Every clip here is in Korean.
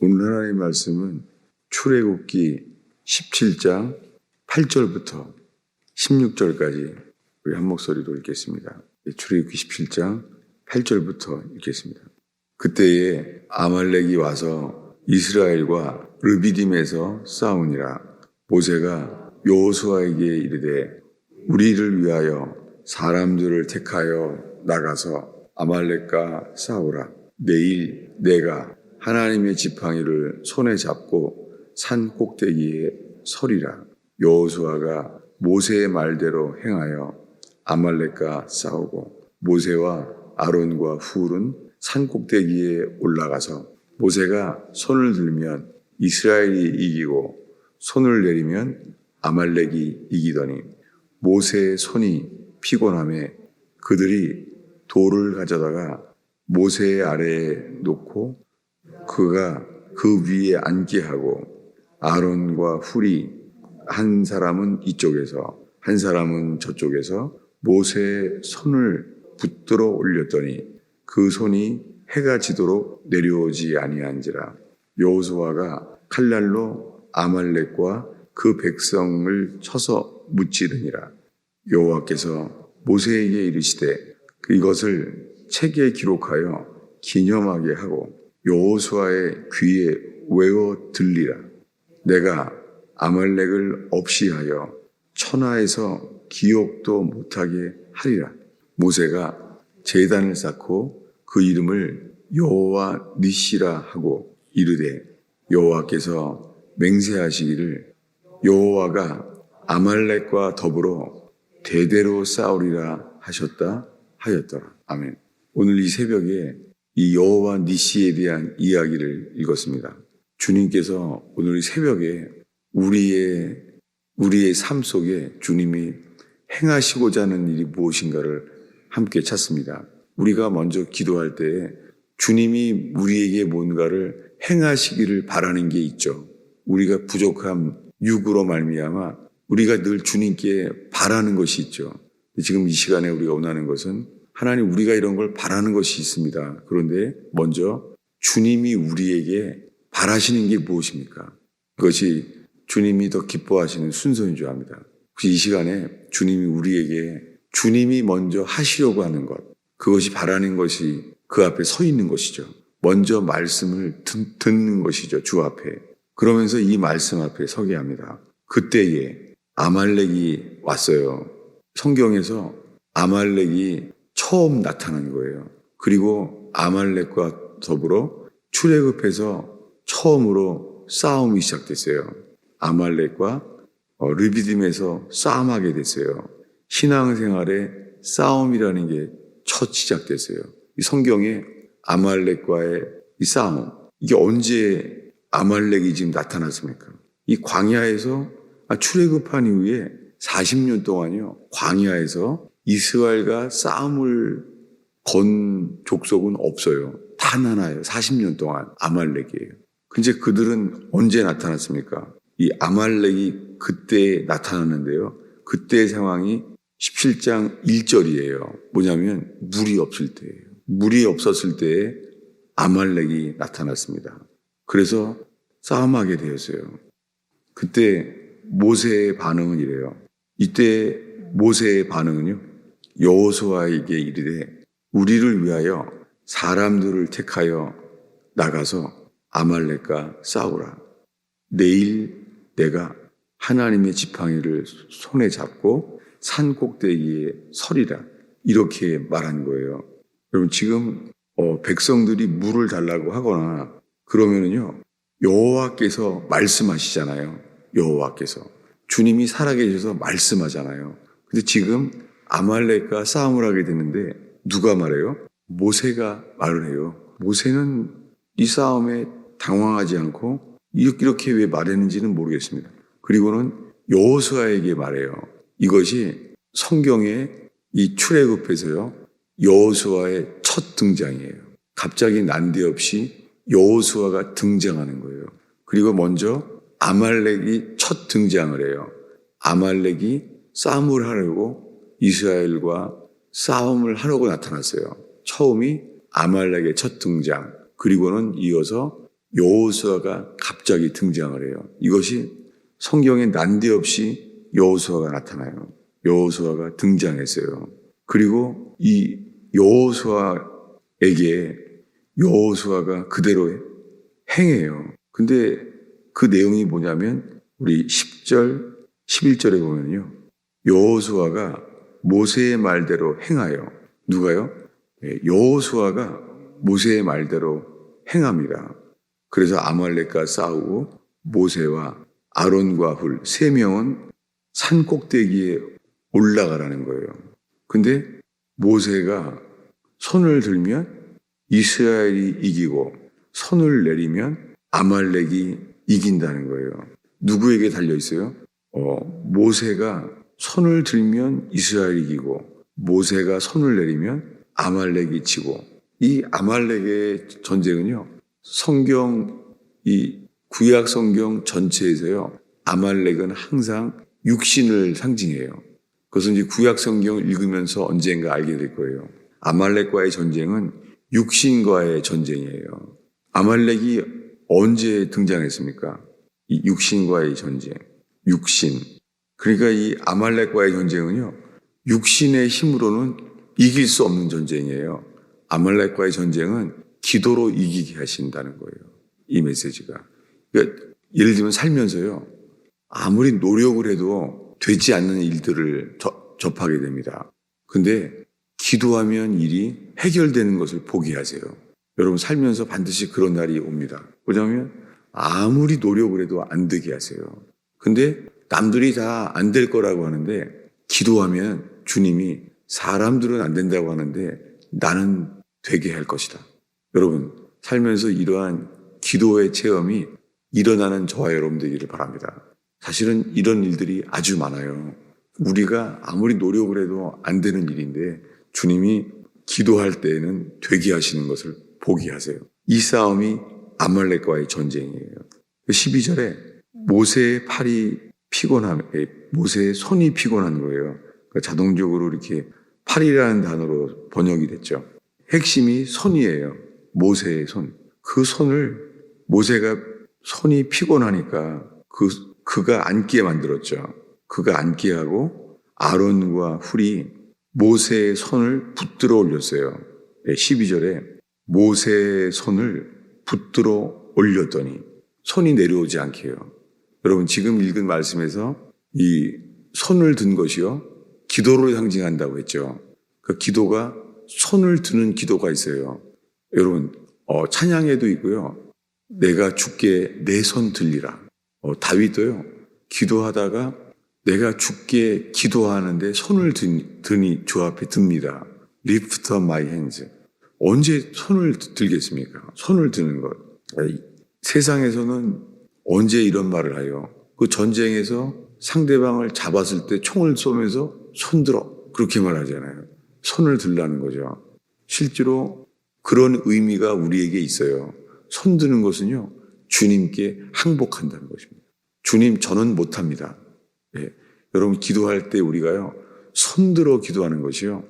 오늘 하나님의 말씀은 출애굽기 17장 8절부터 16절까지 우리 한 목소리로 읽겠습니다. 출애굽기 17장 8절부터 읽겠습니다. 그때에 아말렉이 와서 이스라엘과 르비딤에서 싸우니라. 모세가 여호수아에게 이르되 우리를 위하여 사람들을 택하여 나가서 아말렉과 싸우라. 내일 내가 하나님의 지팡이를 손에 잡고 산 꼭대기에 서리라. 여호수아가 모세의 말대로 행하여 아말렉과 싸우고 모세와 아론과 훌은 산 꼭대기에 올라가서 모세가 손을 들면 이스라엘이 이기고 손을 내리면 아말렉이 이기더니 모세의 손이 피곤함에 그들이 돌을 가져다가 모세의 아래에 놓고 그가 그 위에 앉게 하고 아론과 훌이 한 사람은 이쪽에서 한 사람은 저쪽에서 모세의 손을 붙들어 올렸더니 그 손이 해가 지도록 내려오지 아니한지라. 여호수아가 칼날로 아말렉과 그 백성을 쳐서 무찌르니라. 여호와께서 모세에게 이르시되 이것을 책에 기록하여 기념하게 하고 여호수아의 귀에 외워 들리라. 내가 아말렉을 없이 하여 천하에서 기억도 못하게 하리라. 모세가 제단을 쌓고 그 이름을 여호와 니시라 하고 이르되 여호와께서 맹세하시기를 여호와가 아말렉과 더불어 대대로 싸우리라 하셨다 하였더라. 아멘. 오늘 이 새벽에 이 여호와 니시에 대한 이야기를 읽었습니다. 주님께서 오늘 이 새벽에 우리의 삶 속에 주님이 행하시고자 하는 일이 무엇인가를 함께 찾습니다. 우리가 먼저 기도할 때에 주님이 우리에게 뭔가를 행하시기를 바라는 게 있죠. 우리가 부족한 육으로 말미암아 우리가 늘 주님께 바라는 것이 있죠. 지금 이 시간에 우리가 원하는 것은 하나님 우리가 이런 걸 바라는 것이 있습니다. 그런데 먼저 주님이 우리에게 바라시는 게 무엇입니까? 그것이 주님이 더 기뻐하시는 순서인 줄 압니다. 혹시 이 시간에 주님이 우리에게 주님이 먼저 하시려고 하는 것, 그것이 바라는 것이 그 앞에 서 있는 것이죠. 먼저 말씀을 듣는 것이죠. 주 앞에. 그러면서 이 말씀 앞에 서게 합니다. 그때에 아말렉이 왔어요. 성경에서 아말렉이 처음 나타난 거예요. 그리고 아말렉과 더불어 출애굽해서 처음으로 싸움이 시작됐어요. 아말렉과 르비딤에서 싸움하게 됐어요. 신앙생활에 싸움이라는 게 첫 시작됐어요. 이 성경에 아말렉과의 이 싸움, 이게 언제 아말렉이 지금 나타났습니까? 이 광야에서 출애굽한 이후에 40년 동안요, 광야에서 이스라엘과 싸움을 건 족속은 없어요. 단 하나예요. 40년 동안 아말렉이에요. 근데 그들은 언제 나타났습니까? 이 아말렉이 그때 나타났는데요. 그때의 상황이 17장 1절이에요. 뭐냐면 물이 없을 때예요. 물이 없었을 때에 아말렉이 나타났습니다. 그래서 싸움하게 되었어요. 그때 모세의 반응은 이래요. 이때 모세의 반응은요, 여호수아에게 이르되 우리를 위하여 사람들을 택하여 나가서 아말렉과 싸우라. 내일 내가 하나님의 지팡이를 손에 잡고 산 꼭대기에 서리라. 이렇게 말한 거예요. 여러분 지금 백성들이 물을 달라고 하거나 그러면은요, 여호와께서 말씀하시잖아요. 여호와께서 주님이 살아계셔서 말씀하잖아요. 근데 지금 아말렉과 싸움을 하게 되는데 누가 말해요? 모세가 말을 해요. 모세는 이 싸움에 당황하지 않고 이렇게 왜 말했는지는 모르겠습니다. 그리고는 여호수아에게 말해요. 이것이 성경의 이 출애굽에서요, 여호수아의 첫 등장이에요. 갑자기 난데없이 여호수아가 등장하는 거예요. 그리고 먼저 아말렉이 첫 등장을 해요. 아말렉이 싸움을 하려고 이스라엘과 싸움을 하려고 나타났어요. 처음이 아말렉의 첫 등장, 그리고는 이어서 여호수아가 갑자기 등장을 해요. 이것이 성경에 난데없이 여호수아가 나타나요. 여호수아가 등장했어요. 그리고 이 여호수아에게 여호수아가 그대로 행해요. 근데 그 내용이 뭐냐면 우리 10절, 11절에 보면요. 여호수아가 모세의 말대로 행하여 누가요? 여호수아가 모세의 말대로 행합니다. 그래서 아말렉과 싸우고 모세와 아론과 훌 3명은 산 꼭대기에 올라가라는 거예요. 근데 모세가 손을 들면 이스라엘이 이기고 손을 내리면 아말렉이 이긴다는 거예요. 누구에게 달려 있어요? 모세가 손을 들면 이스라엘이 이기고 모세가 손을 내리면 아말렉이 지고, 이 아말렉의 전쟁은요, 이 구약 성경 전체에서요, 아말렉은 항상 육신을 상징해요. 그것은 이제 구약 성경을 읽으면서 언젠가 알게 될 거예요. 아말렉과의 전쟁은 육신과의 전쟁이에요. 아말렉이 언제 등장했습니까? 이 육신과의 전쟁. 육신. 그러니까 이 아말렉과의 전쟁은요, 육신의 힘으로는 이길 수 없는 전쟁이에요. 아말렉과의 전쟁은 기도로 이기게 하신다는 거예요. 이 메시지가. 그러니까 예를 들면 살면서요, 아무리 노력을 해도 되지 않는 일들을 접하게 됩니다. 근데 기도하면 일이 해결되는 것을 보게 하세요. 여러분 살면서 반드시 그런 날이 옵니다. 뭐냐면 아무리 노력을 해도 안 되게 하세요. 근데 남들이 다 안 될 거라고 하는데 기도하면 주님이 사람들은 안 된다고 하는데 나는 되게 할 것이다. 여러분 살면서 이러한 기도의 체험이 일어나는 저와 여러분 되기를 바랍니다. 사실은 이런 일들이 아주 많아요. 우리가 아무리 노력을 해도 안 되는 일인데 주님이 기도할 때에는 되게 하시는 것을 보게 하세요. 이 싸움이 아말렉과의 전쟁이에요. 12절에 모세의 손이 피곤한 거예요. 그러니까 자동적으로 이렇게 팔이라는 단어로 번역이 됐죠. 핵심이 손이에요. 모세의 손. 그 손을 모세가 손이 피곤하니까 그가 앉게 만들었죠. 그가 앉게 하고 아론과 훌이 모세의 손을 붙들어 올렸어요. 12절에 모세의 손을 붙들어 올렸더니 손이 내려오지 않게 해요. 여러분 지금 읽은 말씀에서 이 손을 든 것이요 기도를 상징한다고 했죠. 그 기도가 손을 드는 기도가 있어요. 여러분 찬양에도 있고요. 내가 주께 내 손 들리라. 다윗도요 기도하다가 내가 주께 기도하는데 손을 드니 주 앞에 듭니다. Lift up my hands. 언제 손을 들겠습니까? 손을 드는 것. 세상에서는 언제 이런 말을 해요? 그 전쟁에서 상대방을 잡았을 때 총을 쏘면서 손 들어. 그렇게 말하잖아요. 손을 들라는 거죠. 실제로 그런 의미가 우리에게 있어요. 손 드는 것은요, 주님께 항복한다는 것입니다. 주님, 저는 못합니다. 예. 여러분, 기도할 때 우리가요, 손 들어 기도하는 것이요,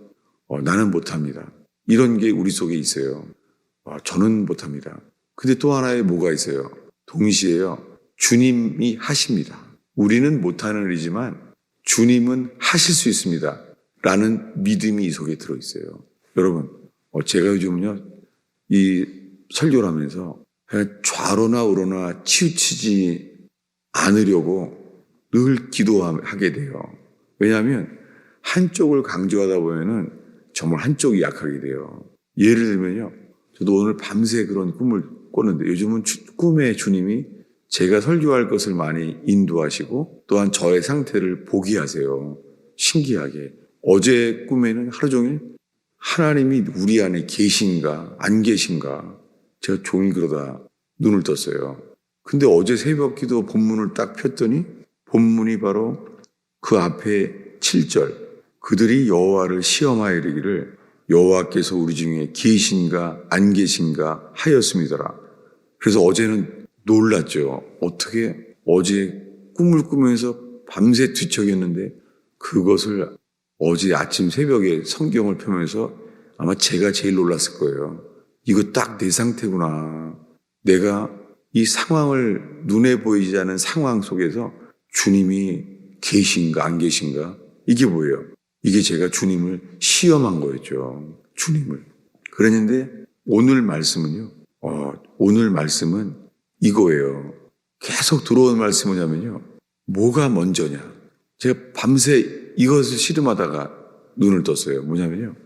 나는 못합니다. 이런 게 우리 속에 있어요. 저는 못합니다. 근데 또 하나의 뭐가 있어요? 동시에요, 주님이 하십니다. 우리는 못하는 일이지만 주님은 하실 수 있습니다. 라는 믿음이 이 속에 들어있어요. 여러분, 제가 요즘은요, 이 설교를 하면서 좌로나 우로나 치우치지 않으려고 늘 기도하게 돼요. 왜냐하면 한쪽을 강조하다 보면은 정말 한쪽이 약하게 돼요. 예를 들면요, 저도 오늘 밤새 그런 꿈을 꿨는데 요즘은 꿈에 주님이 제가 설교할 것을 많이 인도하시고 또한 저의 상태를 보게 하세요. 신기하게. 어제 꿈에는 하루 종일 하나님이 우리 안에 계신가 안 계신가 제가 종일 그러다 눈을 떴어요. 근데 어제 새벽 기도 본문을 딱 폈더니 본문이 바로 그 앞에 7절 그들이 여호와를 시험하여 이르기를 여호와께서 우리 중에 계신가 안 계신가 하였음이더라. 그래서 어제는 놀랐죠. 어떻게 어제 꿈을 꾸면서 밤새 뒤척였는데 그것을 어제 아침 새벽에 성경을 펴면서 아마 제가 제일 놀랐을 거예요. 이거 딱 내 상태구나. 내가 이 상황을 눈에 보이지 않는 상황 속에서 주님이 계신가 안 계신가? 이게 뭐예요? 이게 제가 주님을 시험한 거였죠. 주님을. 그랬는데 오늘 말씀은요. 오늘 말씀은 이거예요. 계속 들어오는 말씀이 뭐냐면요. 뭐가 먼저냐. 제가 밤새 이것을 씨름하다가 눈을 떴어요. 뭐냐면요.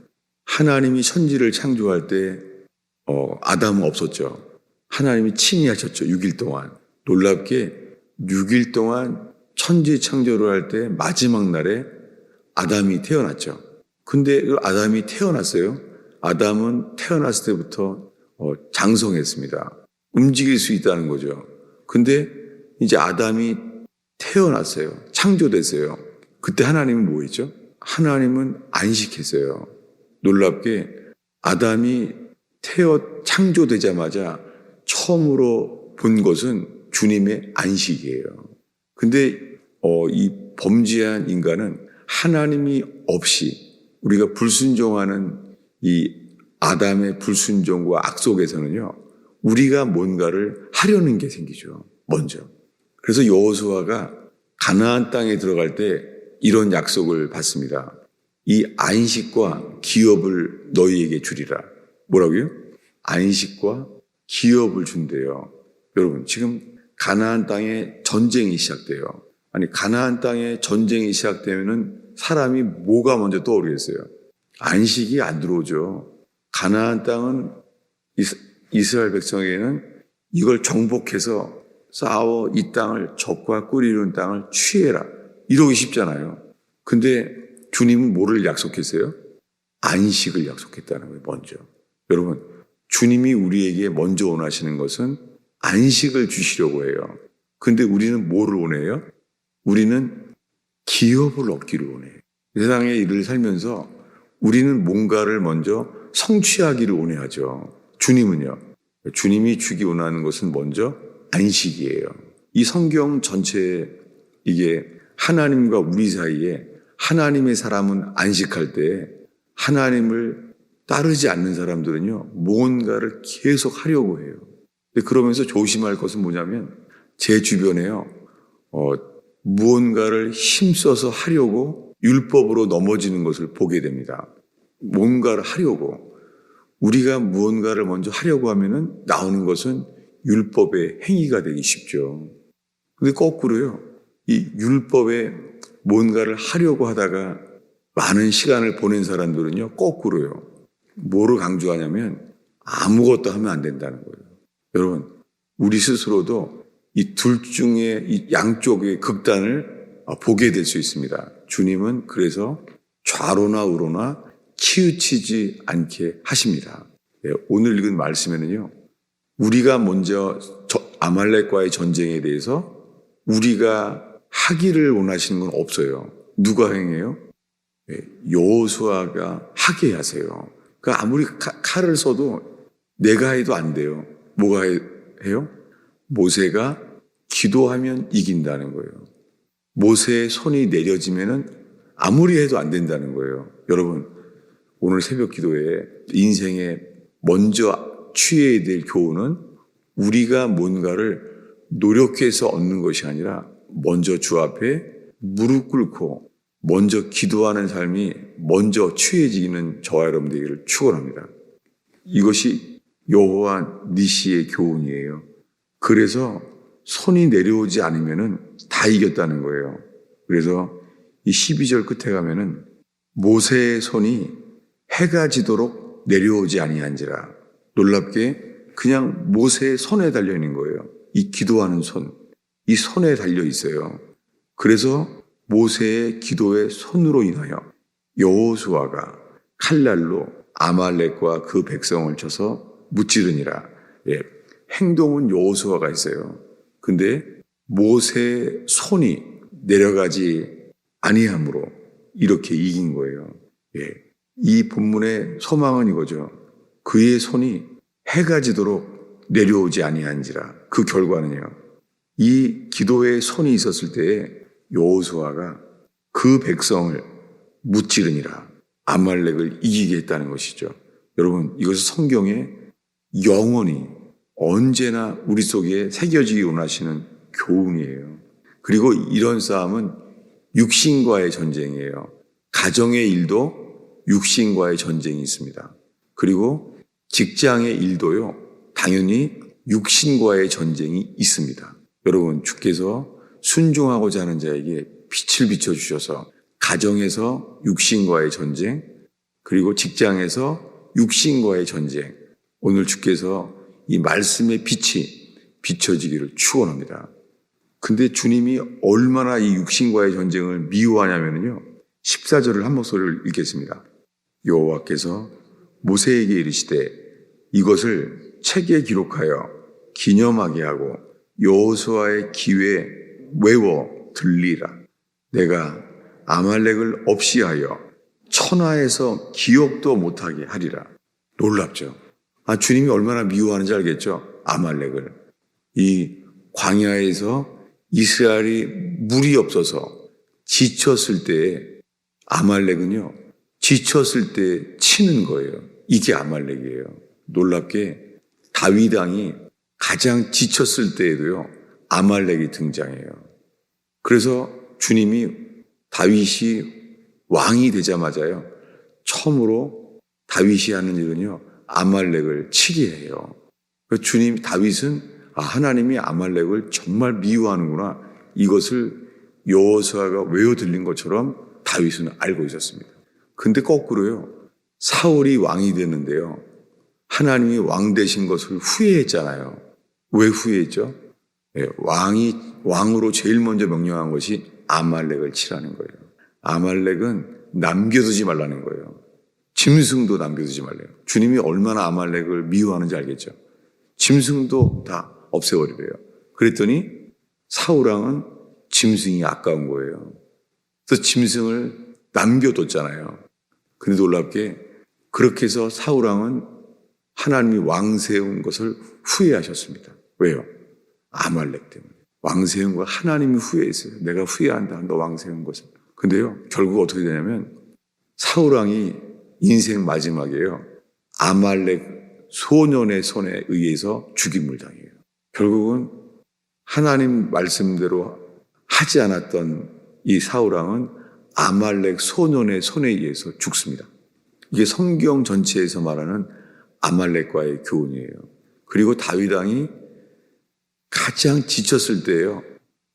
하나님이 천지를 창조할 때 아담은 없었죠. 하나님이 친히 하셨죠. 6일 동안. 놀랍게 6일 동안 천지 창조를 할 때 마지막 날에 아담이 태어났죠. 근데 그 아담이 태어났어요. 아담은 태어났을 때부터 장성했습니다. 움직일 수 있다는 거죠. 근데 이제 아담이 태어났어요. 창조됐어요. 그때 하나님은 뭐 했죠? 하나님은 안식했어요. 놀랍게 아담이 창조되자마자 처음으로 본 것은 주님의 안식이에요. 근데 이 범죄한 인간은 하나님이 없이 우리가 불순종하는 이 아담의 불순종과 악 속에서는요. 우리가 뭔가를 하려는 게 생기죠. 먼저. 그래서 여호수아가 가나안 땅에 들어갈 때 이런 약속을 받습니다. 이 안식과 기업을 너희에게 주리라. 뭐라고요? 안식과 기업을 준대요. 여러분, 지금 가나안 땅에 전쟁이 시작돼요. 아니, 가나안 땅에 전쟁이 시작되면은 사람이 뭐가 먼저 떠오르겠어요? 안식이 안 들어오죠. 가나안 땅은 이스라엘 백성에게는 이걸 정복해서 싸워 이 땅을 적과 꿀이 이룬 땅을 취해라. 이러기 쉽잖아요. 근데 주님은 뭐를 약속했어요? 안식을 약속했다는 거예요, 먼저. 여러분, 주님이 우리에게 먼저 원하시는 것은 안식을 주시려고 해요. 근데 우리는 뭐를 원해요? 우리는 기업을 얻기를 원해요. 세상의 일을 살면서 우리는 뭔가를 먼저 성취하기를 원해하죠. 주님은요. 주님이 주기 원하는 것은 먼저 안식이에요. 이 성경 전체에 이게 하나님과 우리 사이에 하나님의 사람은 안식할 때 하나님을 따르지 않는 사람들은요. 뭔가를 계속 하려고 해요. 그러면서 조심할 것은 뭐냐면 제 주변에요. 무언가를 힘써서 하려고 율법으로 넘어지는 것을 보게 됩니다. 뭔가를 하려고. 우리가 무언가를 먼저 하려고 하면은 나오는 것은 율법의 행위가 되기 쉽죠. 근데 거꾸로요. 이 율법에 뭔가를 하려고 하다가 많은 시간을 보낸 사람들은요. 거꾸로요. 뭐를 강조하냐면 아무것도 하면 안 된다는 거예요. 여러분, 우리 스스로도 이 둘 중에 이 양쪽의 극단을 보게 될 수 있습니다. 주님은 그래서 좌로나 우로나 치우치지 않게 하십니다. 오늘 읽은 말씀에는요. 우리가 먼저 아말렉과의 전쟁에 대해서 우리가 하기를 원하시는 건 없어요. 누가 행해요? 여호수아가 하게 하세요. 그러니까 아무리 칼을 써도 내가 해도 안 돼요. 뭐가 해요? 모세가 기도하면 이긴다는 거예요. 모세의 손이 내려지면은 아무리 해도 안 된다는 거예요. 여러분, 오늘 새벽 기도에 인생에 먼저 취해야 될 교훈은 우리가 뭔가를 노력해서 얻는 것이 아니라 먼저 주 앞에 무릎 꿇고 먼저 기도하는 삶이 먼저 취해지는 저와 여러분들에게 축원합니다. 이것이 여호와 니시의 교훈이에요. 그래서 손이 내려오지 않으면은 다 이겼다는 거예요. 그래서 이 12절 끝에 가면은 모세의 손이 해가 지도록 내려오지 아니한지라. 놀랍게 그냥 모세의 손에 달려 있는 거예요. 이 기도하는 손, 이 손에 달려 있어요. 그래서 모세의 기도의 손으로 인하여 여호수아가 칼날로 아말렉과 그 백성을 쳐서 무찌르니라. 행동은 여호수아가 했어요. 근데 모세의 손이 내려가지 아니함으로 이렇게 이긴 거예요. 이 본문의 소망은 이거죠. 그의 손이 해가 지도록 내려오지 아니한지라. 그 결과는요. 이 기도의 손이 있었을 때에 여호수아가 그 백성을 무찌르니라. 아말렉을 이기게 했다는 것이죠. 여러분, 이것은 성경에 영원히 언제나 우리 속에 새겨지기 원하시는 교훈이에요. 그리고 이런 싸움은 육신과의 전쟁이에요. 가정의 일도 육신과의 전쟁이 있습니다. 그리고 직장의 일도요, 당연히 육신과의 전쟁이 있습니다. 여러분, 주께서 순종하고자 하는 자에게 빛을 비춰주셔서 가정에서 육신과의 전쟁, 그리고 직장에서 육신과의 전쟁, 오늘 주께서 이 말씀의 빛이 비춰지기를 축원합니다. 근데 주님이 얼마나 이 육신과의 전쟁을 미워하냐면요, 14절을 한 목소리를 읽겠습니다. 여호와께서 모세에게 이르시되 이것을 책에 기록하여 기념하게 하고 여호수아의 귀에 외워 들리라. 내가 아말렉을 없이 하여 천하에서 기억도 못하게 하리라. 놀랍죠? 주님이 얼마나 미워하는지 알겠죠? 아말렉을. 이 광야에서 이스라엘이 물이 없어서 지쳤을 때에 아말렉은요, 지쳤을 때 치는 거예요. 이게 아말렉이에요. 놀랍게 다윗 왕이 가장 지쳤을 때에도요, 아말렉이 등장해요. 그래서 주님이 다윗이 왕이 되자마자요, 처음으로 다윗이 하는 일은요, 아말렉을 치게 해요. 주님, 다윗은 하나님이 아말렉을 정말 미워하는구나, 이것을 여호수아가 외워 들린 것처럼 다윗은 알고 있었습니다. 근데 거꾸로요, 사울이 왕이 됐는데요, 하나님이 왕 되신 것을 후회했잖아요. 왜 후회했죠? 왕으로 제일 먼저 명령한 것이 아말렉을 치라는 거예요. 아말렉은 남겨두지 말라는 거예요. 짐승도 남겨두지 말래요. 주님이 얼마나 아말렉을 미워하는지 알겠죠? 짐승도 다 없애버리래요. 그랬더니 사울왕은 짐승이 아까운 거예요. 그래서 짐승을 남겨뒀잖아요. 근데 놀랍게 그렇게 해서 사울왕은 하나님이 왕 세운 것을 후회하셨습니다. 왜요? 아말렉 때문에. 왕 세운 거 하나님이 후회했어요. 내가 후회한다, 너 왕 세운 것을. 근데요, 결국 어떻게 되냐면 사울왕이 인생 마지막에요, 아말렉 소년의 손에 의해서 죽임을 당해요. 결국은 하나님 말씀대로 하지 않았던 이 사울왕은 아말렉 소년의 손에 의해서 죽습니다. 이게 성경 전체에서 말하는 아말렉과의 교훈이에요. 그리고 다윗 왕이 가장 지쳤을 때예요,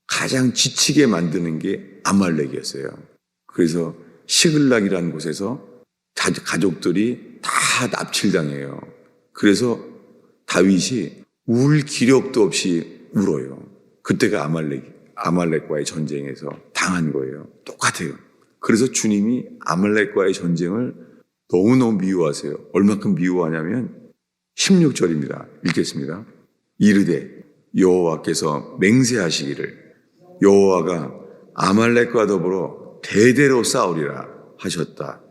가장 지치게 만드는 게 아말렉이었어요. 그래서 시글락이라는 곳에서 가족들이 다 납치당해요. 그래서 다윗이 울 기력도 없이 울어요. 그때가 아말렉과의 전쟁에서 당한 거예요. 똑같아요. 그래서 주님이 아말렉과의 전쟁을 너무너무 미워하세요. 얼마큼 미워하냐면 16절입니다. 읽겠습니다. 이르되 여호와께서 맹세하시기를 여호와가 아말렉과 더불어 대대로 싸우리라 하셨다.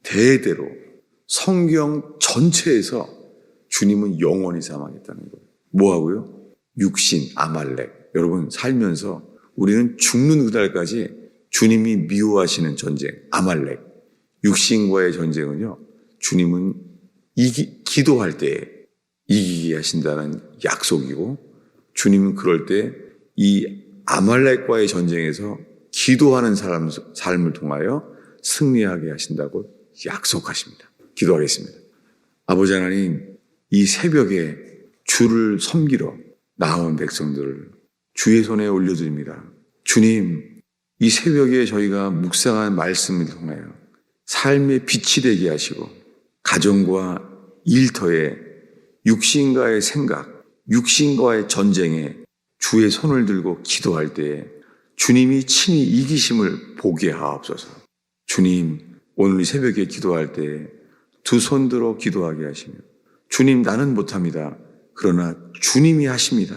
대대로. 성경 전체에서 주님은 영원히 사망했다는 거예요. 뭐하고요? 육신, 아말렉. 여러분, 살면서 우리는 죽는 그날까지 주님이 미워하시는 전쟁, 아말렉. 육신과의 전쟁은요, 주님은 기도할 때 이기게 하신다는 약속이고, 주님은 그럴 때 이 아말렉과의 전쟁에서 기도하는 삶을 통하여 승리하게 하신다고 약속하십니다. 기도하겠습니다. 아버지 하나님, 이 새벽에 주를 섬기러 나온 백성들을 주의 손에 올려드립니다. 주님, 이 새벽에 저희가 묵상한 말씀을 통하여 삶의 빛이 되게 하시고 가정과 일터에 육신과의 생각, 육신과의 전쟁에 주의 손을 들고 기도할 때에 주님이 친히 이기심을 보게 하옵소서. 주님, 오늘 이 새벽에 기도할 때에 두 손 들어 기도하게 하시며 주님, 나는 못합니다. 그러나 주님이 하십니다.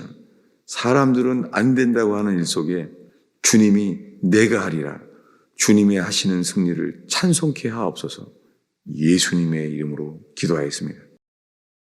사람들은 안 된다고 하는 일 속에 주님이 내가 하리라. 주님이 하시는 승리를 찬송케 하옵소서. 예수님의 이름으로 기도하였습니다.